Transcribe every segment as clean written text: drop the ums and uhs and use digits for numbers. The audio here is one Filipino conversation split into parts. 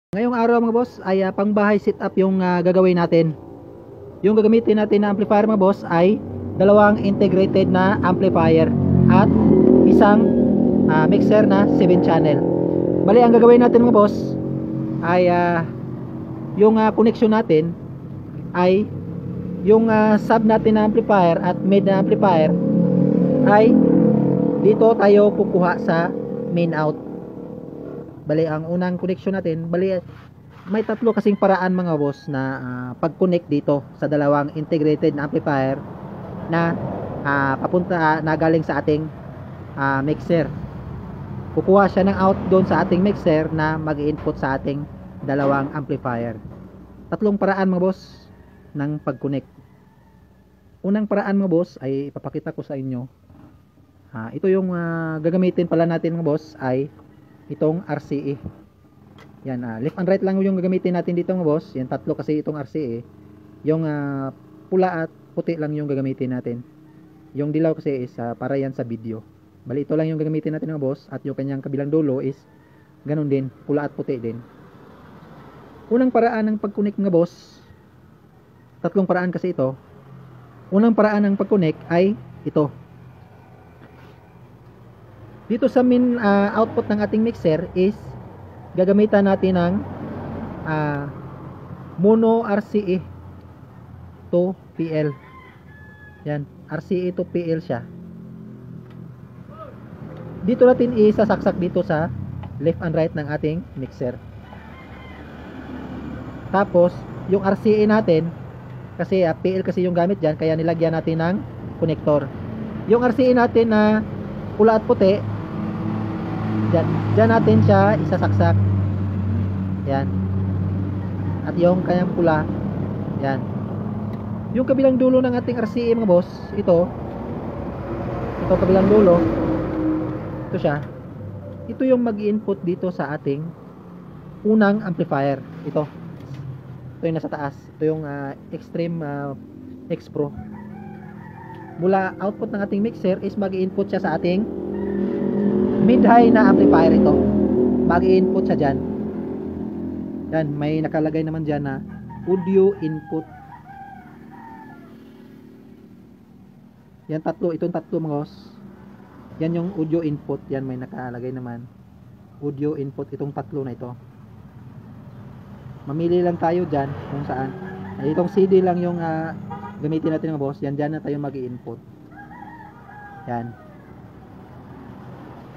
Ngayong araw mga boss ay pangbahay setup yung gagawin natin. Yung gagamitin natin na amplifier mga boss ay dalawang integrated na amplifier at isang mixer na 7 channel. Bali ang gagawin natin mga boss ay yung connection natin ay yung sub natin na amplifier at mid na amplifier ay dito tayo kukuha sa main out. Bali ang unang connection natin, bali may tatlo kasing paraan mga boss na pag-connect dito sa dalawang integrated na amplifier na papunta na galing sa ating mixer. Kukuha siya ng out doon sa ating mixer na mag-input sa ating dalawang amplifier. Tatlong paraan mga boss ng pag-connect. Unang paraan mga boss ay ipapakita ko sa inyo. Ito yung gagamitin pala natin mga boss ay itong RCA. Yan, left and right lang yung gagamitin natin dito mga boss. Yan, tatlo kasi itong RCA. Yung pula at puti lang yung gagamitin natin. Yung dilaw kasi is para yan sa video. Bali ito lang yung gagamitin natin mga boss. At yung kanyang kabilang dulo is ganun din, pula at puti din. Unang paraan ng pag-connect mga boss, tatlong paraan kasi ito. Unang paraan ng pag-connect ay ito. Dito sa main output ng ating mixer is gagamitan natin ng mono RCA to PL. Yan, RCA to PL siya. Dito natin isasaksak dito sa left and right ng ating mixer. Tapos yung RCA natin kasi PL kasi yung gamit dyan, kaya nilagyan natin ng connector. Yung RCA natin na pula at puti, dyan natin siya isasaksak. Yan. At yung kanyang pula, yan. Yung kabilang dulo ng ating RCA mga boss, ito kabilang dulo, ito siya. Ito yung mag-input dito sa ating unang amplifier. Ito yung nasa taas. Ito yung Extreme X Pro. Mula output ng ating mixer is mag-input siya sa ating mid-high na amplifier. Ito mag-input siya dyan. Yan, may nakalagay naman dyan na audio input. Yan tatlo, itong tatlo mga boss. Yan yung audio input. Yan may nakalagay naman audio input, itong tatlo na ito. Mamili lang tayo dyan kung saan. Itong CD lang yung gamitin natin mga boss. Yan, dyan na tayo mag-input. Yan.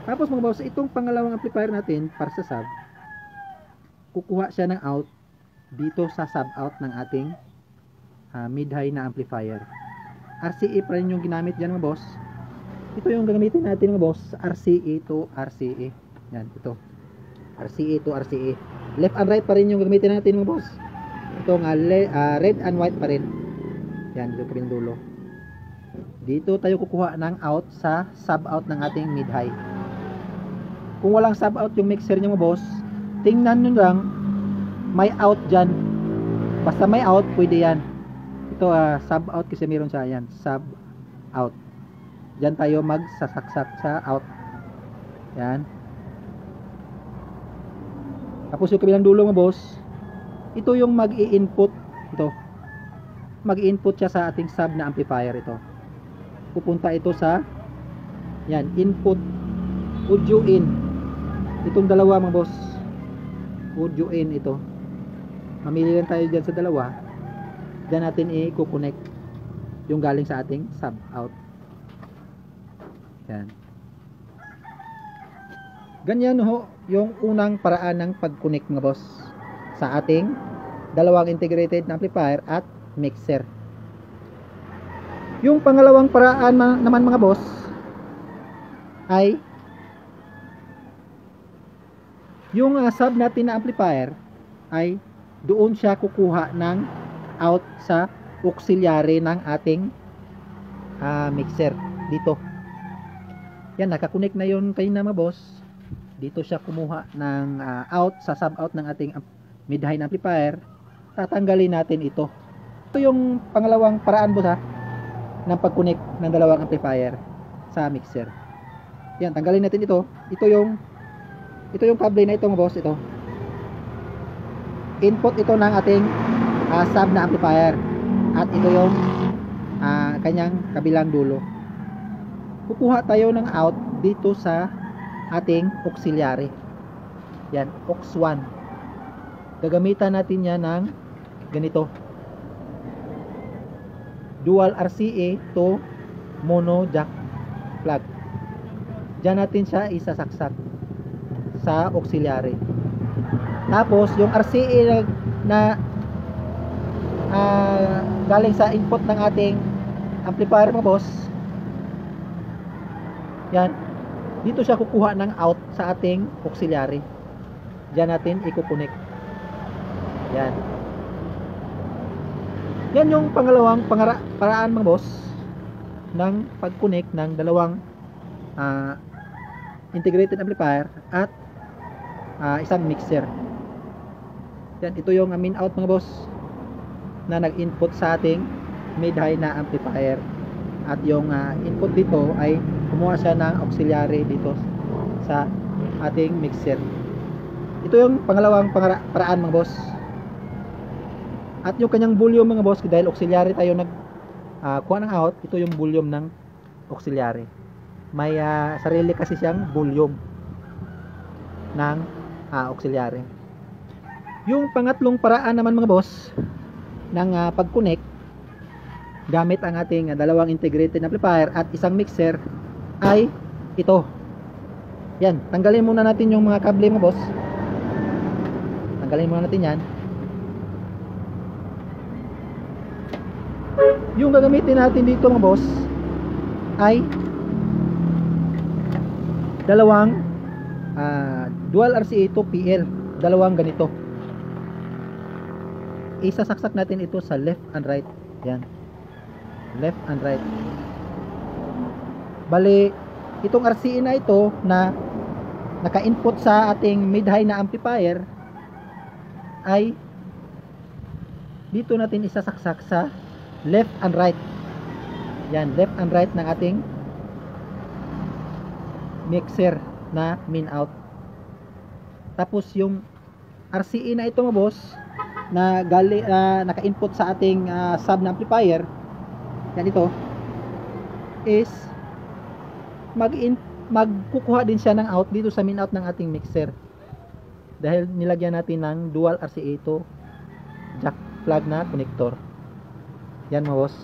Tapos mga boss, itong pangalawang amplifier natin para sa sub, kukuha siya ng out dito sa sub out ng ating mid-high na amplifier. RCA pa rin yung ginamit dyan mga boss. Ito yung gagamitin natin mga boss, RCA to RCA. Yan, ito RCA to RCA. Left and right pa rin yung gagamitin natin mga boss. Ito nga red and white pa rin. Yan, dito kabilang dulo. Dito tayo kukuha ng out sa sub out ng ating mid-high. Kung walang sub out yung mixer nyo mga boss, tingnan nyo lang, may out dyan. Basta may out, pwede yan. Ito sub out kasi meron siya. Yan, sub out. Dyan tayo magsasaksak sa out. Yan. Tapos yung kabilang dulo mga boss, ito yung mag-i-input. Ito mag-i-input siya sa ating sub na amplifier. Ito pupunta ito sa yan, input audio in. Itong dalawa mga boss, audio in ito. Mamili lang tayo dyan sa dalawa. Dyan natin i-connect yung galing sa ating sub out. Yan. Ganyan ho yung unang paraan ng pag-connect mga boss sa ating dalawang integrated na amplifier at mixer. Yung pangalawang paraan naman mga boss ay yung sub natin na amplifier ay doon siya kukuha ng out sa auxiliary ng ating mixer dito. Yan, nakakonect na yun kayo na mga boss. Dito siya kumuha ng out sa sub out ng ating mid-high na amplifier. Tatanggalin natin ito. Ito yung pangalawang paraan boss ng pag-connect ng dalawang amplifier sa mixer. Yan, tanggalin natin ito. Ito yung kable na ito mga boss, ito. input ito ng ating sub na amplifier, at ito yung kanyang kabilang dulo. Kukuha tayo ng out dito sa ating auxiliary. Yan, aux 1. Gagamitan natin yan ng ganito, dual RCA to mono jack plug. Diyan natin siya isasaksak sa auxiliary. Tapos yung RCA na galing sa input ng ating amplifier mga boss, yan, dito siya kukuha ng out sa ating auxiliary. Diyan natin i-connect. Yan. Yan yung pangalawang paraan mga boss ng pag-connect ng dalawang integrated amplifier at isang mixer. Yan, ito yung min out mga boss na nag-input sa ating mid-high na amplifier, at yung input dito ay kumuha siya ng auxiliary dito sa ating mixer. Ito yung pangalawang paraan mga boss. At yung kanyang volume mga boss, dahil auxiliary tayo kuha ng out, ito yung volume ng auxiliary. May sarili kasi siyang volume ng auxiliary. Yung pangatlong paraan naman mga boss ng pag-connect gamit ang ating dalawang integrated amplifier at isang mixer ay ito. Yan, tanggalin muna natin yung mga kable mga boss. Tanggalin muna natin yan. Yung gagamitin natin dito mga boss ay dalawang dual RCA to PL, dalawang ganito. Isasaksak natin ito sa left and right. Yan, left and right. Bali, itong RCA na ito na naka-input sa ating mid-high na amplifier ay dito natin isasaksak sa left and right. Yan, left and right ng ating mixer na min out. Tapos yung RCA na ito mga boss na naka-input sa ating sub na amplifier, yan, ito is magkukuha din siya ng out dito sa min out ng ating mixer, dahil nilagyan natin ng dual RCA to jack plug na connector. Yan mga boss.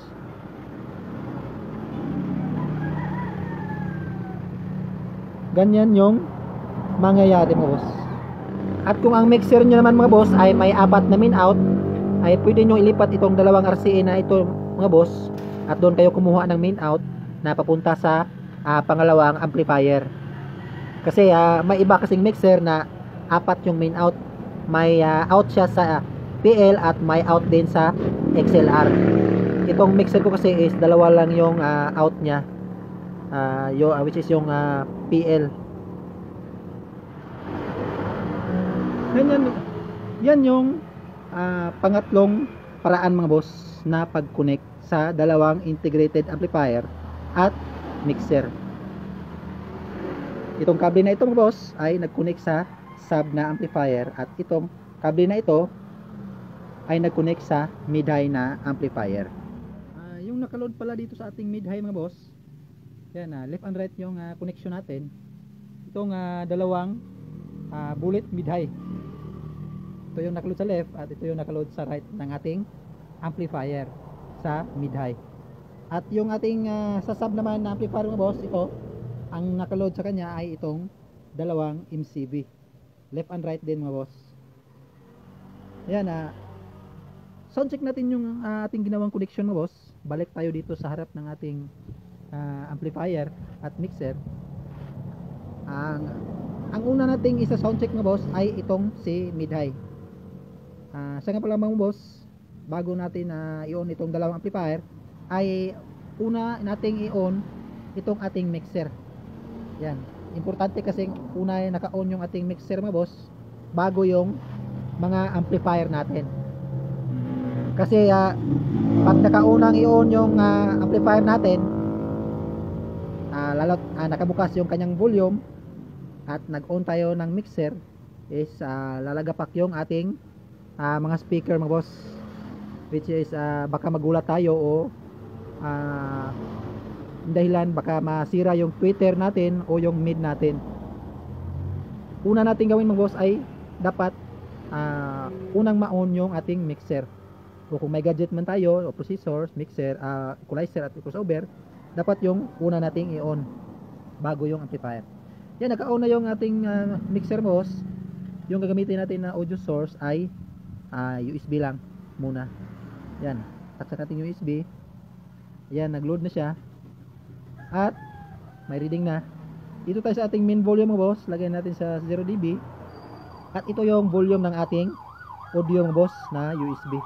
Ganyan yung mangyayari mga boss. At kung ang mixer nyo naman mga boss ay may apat na min out, ay pwede nyo ilipat itong dalawang RCA na ito mga boss, at doon kayo kumuha ng min out na papunta sa pangalawang amplifier. Kasi may iba kasing mixer na apat yung min out. May out siya sa PL at may out din sa XLR. Itong mixer ko kasi is dalawa lang yung out nya, which is yung PL. Yan yung pangatlong paraan mga boss na pag-connect sa dalawang integrated amplifier at mixer. Itong kable na ito mga boss ay nag-connect sa sub na amplifier, at itong kable na ito ay nag-connect sa mid-high na amplifier. Yung nakaload pala dito sa ating mid-high mga boss, yan, left and right yung connection natin. Itong dalawang bullet mid-high, ito yung nakaload sa left at ito yung nakaload sa right ng ating amplifier sa mid-high. At yung ating sa sub naman na amplifier mga boss, ito ang nakaload sa kanya ay itong dalawang MCB, left and right din mga boss. Yan, sound check natin yung ating ginawang connection mga boss. Balik tayo dito sa harap ng ating amplifier at mixer. Ang una nating isa sound check mga boss ay itong si mid-high. Sa nga pala mga boss, bago natin i-on itong dalawang amplifier, ay una nating i-on itong ating mixer. Yan, importante kasi una naka-on yung ating mixer mga boss bago yung mga amplifier natin. Kasi pag nakaunang i-on yung amplifier natin, lalo't nakabukas yung kanyang volume at nag-on tayo ng mixer, is lalagapak yung ating mga speaker mga boss, which is baka magulat tayo o dahilan baka masira yung tweeter natin o yung mid natin. Una natin gawin mga boss ay dapat unang ma-on yung ating mixer, o kung may gadget man tayo o processors, mixer, equalizer at crossover, dapat yung una nating i-on bago yung amplifier. Yan, naka-on na yung ating mixer boss. Yung gagamitin natin na audio source ay USB lang muna. Yan, taksak natin yung USB. Yan, nag-load na siya at may reading na. Dito tayo sa ating main volume mga boss, lagyan natin sa 0 dB. At ito yung volume ng ating audio mga boss na USB.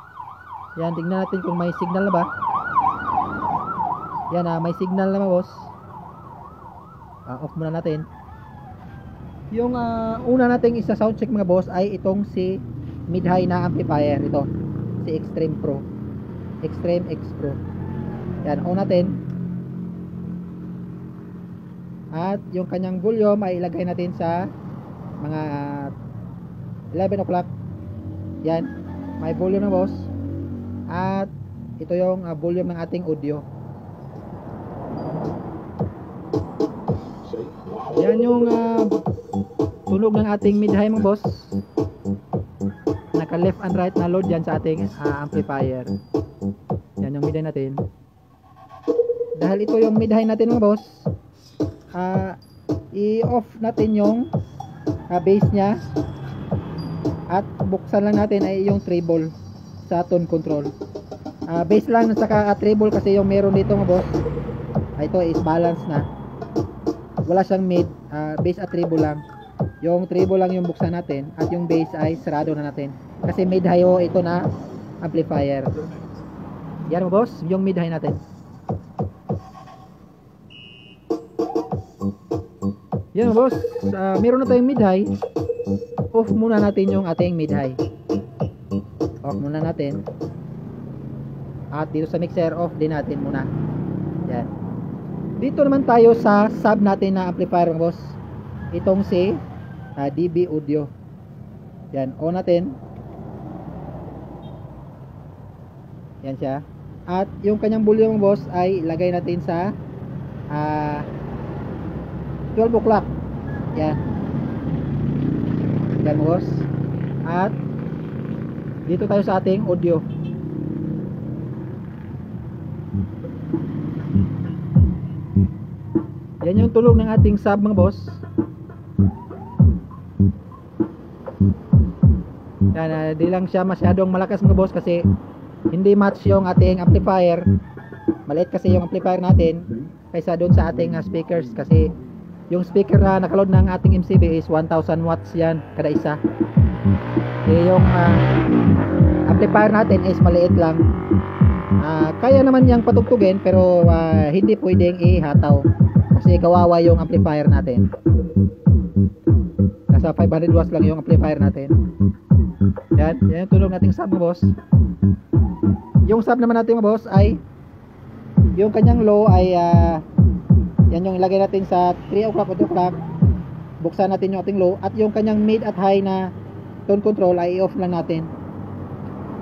Yan, tingnan natin kung may signal na ba. Yan, may signal na mga boss. Off muna natin. Yung una nating isa sound check mga boss ay itong si mid-high na amplifier. Ito, si Extreme X Pro. Yan, on natin. At yung kanyang volume ay ilagay natin sa mga 11 o'clock. Yan, may volume na boss. At ito yung volume ng ating audio. Yan yung tunog ng ating mid-high mga boss. Naka left and right na load yan sa ating amplifier. Yan yung mid-high natin. Dahil ito yung mid-high natin mga boss, i-off natin yung bass nya at buksan lang natin ay yung treble sa tone control. Bass lang saka treble kasi yung meron dito mga boss, ito is balance na, wala siyang mid, bass at treble lang. Yung treble lang yung buksan natin at yung bass ay sarado na natin kasi mid-high ito na amplifier. Yan mga boss, yung mid-high natin. Yan mga boss, meron na tayong mid-high. Off muna natin yung ating mid-high. Off muna natin. At dito sa mixer, off din natin muna. Yan. Dito naman tayo sa sub natin na amplifier mga boss. Itong si DB Audio. Yan, on natin. Yan siya. At yung kanyang volume mga boss ay lagay natin sa 12 o'clock. Yan. Yan mga boss. At dito tayo sa ating audio. Yan yung tulog ng ating sub mga boss. Yan, di lang siya masyadong malakas mga boss kasi hindi match yung ating amplifier. Maliit kasi yung amplifier natin kaysa doon sa ating speakers, kasi yung speaker na nakaload ng ating MCB is 1000 watts yan kada isa. Yung amplifier natin is maliit lang. Kaya naman yang patugtugin pero hindi pwedeng ihataw kasi kawawa yung amplifier natin. Nasa 500 watts lang yung amplifier natin. Yan yung tunog nating sub mga boss. Yung sub naman natin mga boss ay yung kanyang low ay yan yung ilagay natin sa 3 o'clock o 2 o'clock. Buksan natin yung ating low. At yung kanyang mid at high na tone control ay i-off lang natin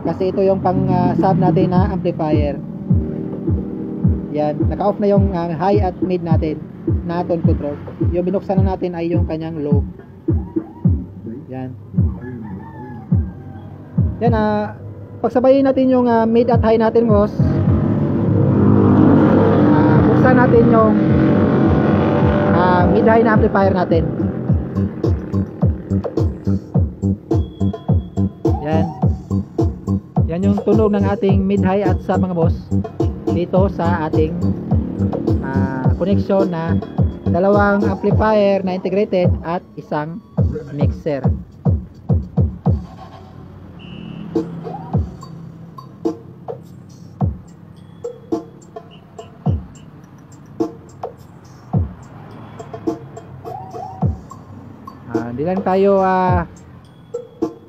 kasi ito yung pang sub natin na amplifier. Yan, naka-off na yung high at mid natin na tone control. Yung binuksan na natin ay yung kanyang low. Yan. Yan, pagsabayin natin yung mid at high natin boss. Buksan natin yung mid-high na amplifier natin. Yan. Yan yung tunog ng ating mid-high at sub mga boss dito sa ating connection na dalawang amplifier na integrated at isang mixer. Di lang tayo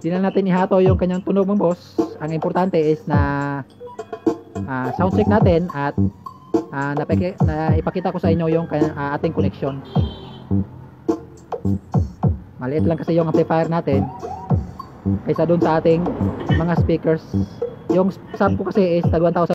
di lang natin ihato yung kanyang tunog mga boss. Ang importante is na sound check natin at ipakita ko sa inyo yung ating connection. Maliit lang kasi yung amplifier natin kaysa doon sa ating mga speakers. Yung sub ko kasi is tag 1,000